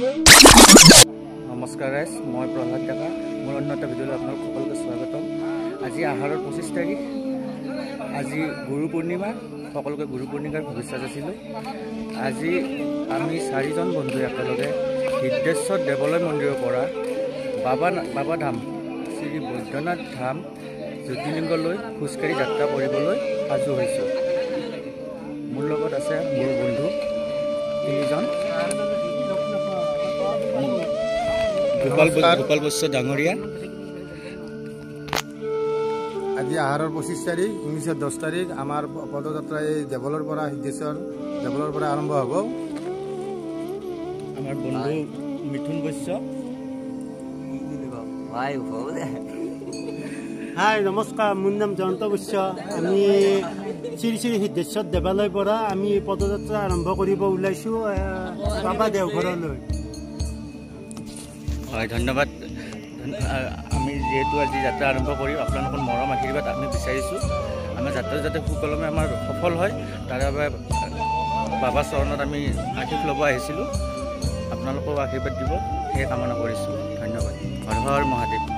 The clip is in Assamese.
নমস্কাৰ গাইজ, মই প্ৰহ্লাদ ডেকা। মোৰ অন্য এটা ভিডিঅ'লৈ আপোনালোক সকলোকে স্বাগতম। আজি আহাৰৰ 25 তাৰিখ, আজি গুৰু পূৰ্ণিমা। সকলোকে গুৰু পূৰ্ণিমাৰ শুভেচ্ছা যাচিলোঁ। আজি আমি 4জন বন্ধু একেলগে সিদ্ধেশ্বৰ দেৱালয় মন্দিৰৰ পৰা বাবা ধাম শ্ৰী বৈদ্যনাথ ধাম জ্যোতিৰ্লিংগলৈ খোজকাঢ়ি যাত্ৰা কৰিবলৈ সাজু হৈছোঁ। মোৰ লগত আছে মোৰ বন্ধু 3জন। গোপাল বৈশ্য ডাঙৰীয়া। আজি আহাৰৰ 25 তাৰিখ, ইংলিছৰ 10 তাৰিখ আমাৰ পদযাত্ৰা এই দেৱালৰ পৰা সিদ্ধেশ্বৰ দেৱালৰ পৰা আৰম্ভ হ'ব। আমাৰ বন্ধু মিথুন বৈশ্য। হাই নমস্কাৰ, মোৰ নাম জয়ন্ত বৈশ্য। আমি শ্ৰী শ্ৰী সিদ্ধেশ্বৰ দেৱালয়ৰ পৰা আমি পদযাত্ৰা আৰম্ভ কৰিব ওলাইছোঁ বাবা দেওঘৰলৈ। হয়, ধন্যবাদ। আমি যিহেতু আজি যাত্ৰা আৰম্ভ কৰিম, আপোনালোকৰ মৰম আশীৰ্বাদ আমি বিচাৰিছোঁ। আমাৰ যাত্ৰা যাতে সুকলমে আমাৰ সফল হয়, তাৰ বাবে বাবা চৰণত আমি আশীষ ল'ব আহিছিলোঁ। আপোনালোকেও আশীৰ্বাদ দিব, সেয়ে কামনা কৰিছোঁ। ধন্যবাদ। হৰ হৰ মহাদেৱ।